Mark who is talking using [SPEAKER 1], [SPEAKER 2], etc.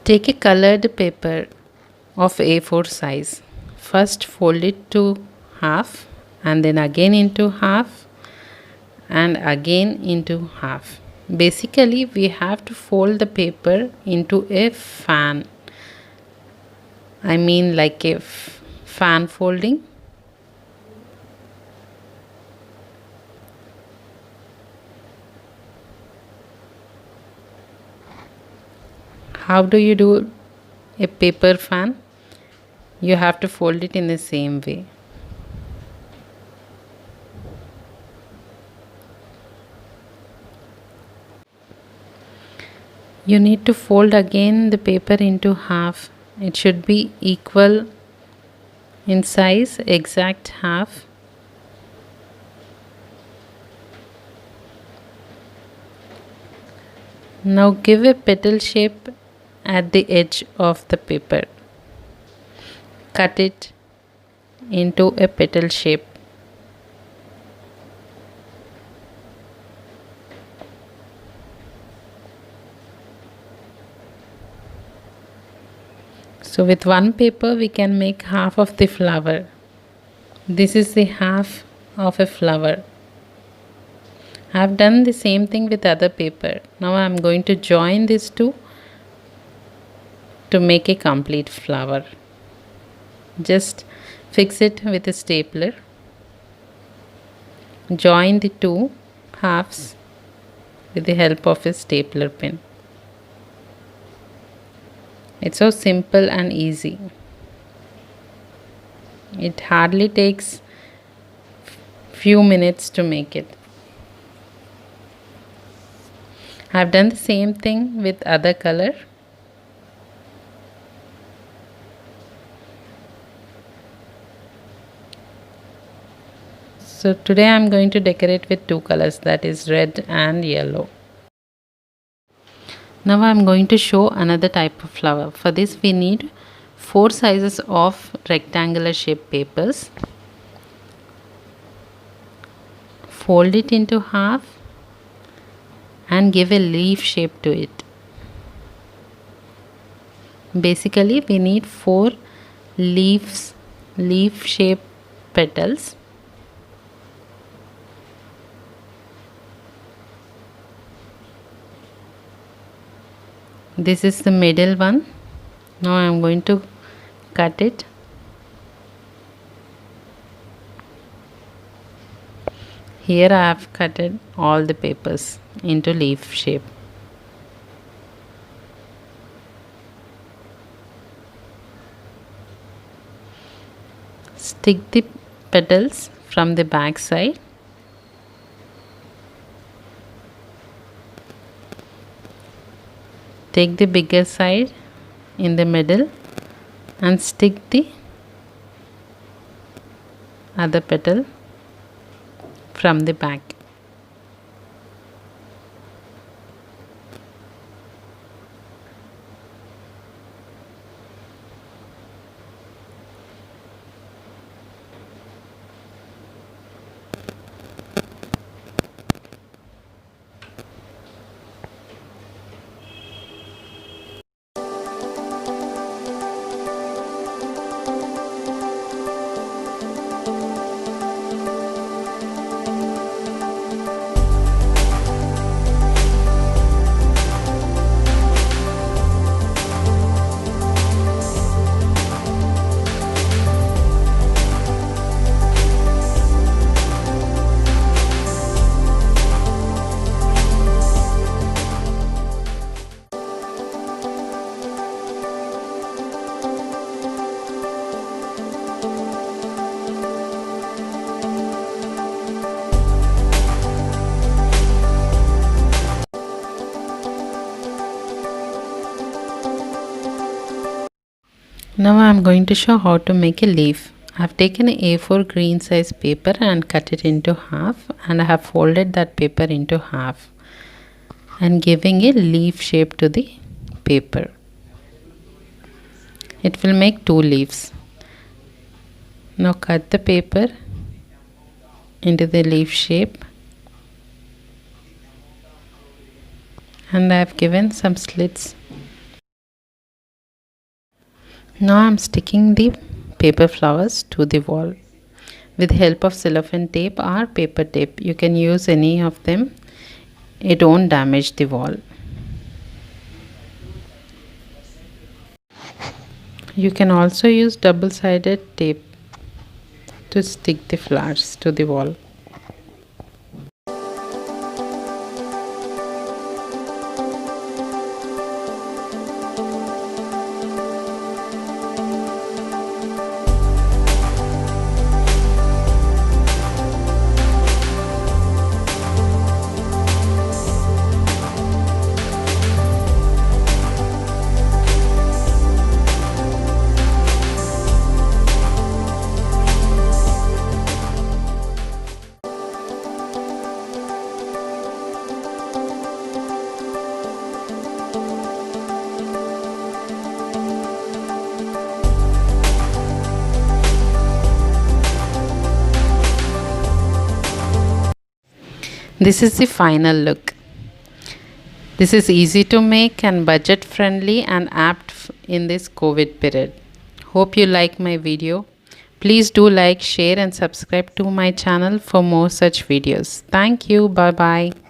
[SPEAKER 1] Take a colored paper of A4 size. First fold it to half and then again into half and again into half. Basically, we have to fold the paper into a fan. I mean, like a fan folding. How do you do a paper fan? You have to fold it in the same way. You need to fold again the paper into half. It should be equal in size, exact half. Now give a petal shape at the edge of the paper. Cut it into a petal shape. So with one paper we can make half of the flower. This is the half of a flower. I have done the same thing with other paper. Now I am going to join these two to make a complete flower. Just fix it with a stapler. Join the two halves with the help of a stapler pin. It's so simple and easy. It hardly takes few minutes to make it. I've done the same thing with other color. So today I'm going to decorate with two colors, that is red and yellow. Now I'm going to show another type of flower. For this we need 4 sizes of rectangular shape papers. Fold it into half and give a leaf shape to it. Basically we need 4 leaf shape petals. This is the middle one. Now I am going to cut it. Here I have cut all the papers into leaf shape. Stick the petals from the back side. Take the bigger side in the middle and stick the other petal from the back. Now I am going to show how to make a leaf. I have taken a A4 green size paper and cut it into half, and I have folded that paper into half and giving a leaf shape to the paper. It will make 2 leaves. Now cut the paper into the leaf shape, and I have given some slits Now I'm sticking the paper flowers to the wall with help of cellophane tape or paper tape. You can use any of them. It won't damage the wall. You can also use double-sided tape to stick the flowers to the wall. This is the final look. This is easy to make and budget friendly and apt in this COVID period. Hope you like my video. Please do like, share and subscribe to my channel for more such videos. Thank you. Bye bye.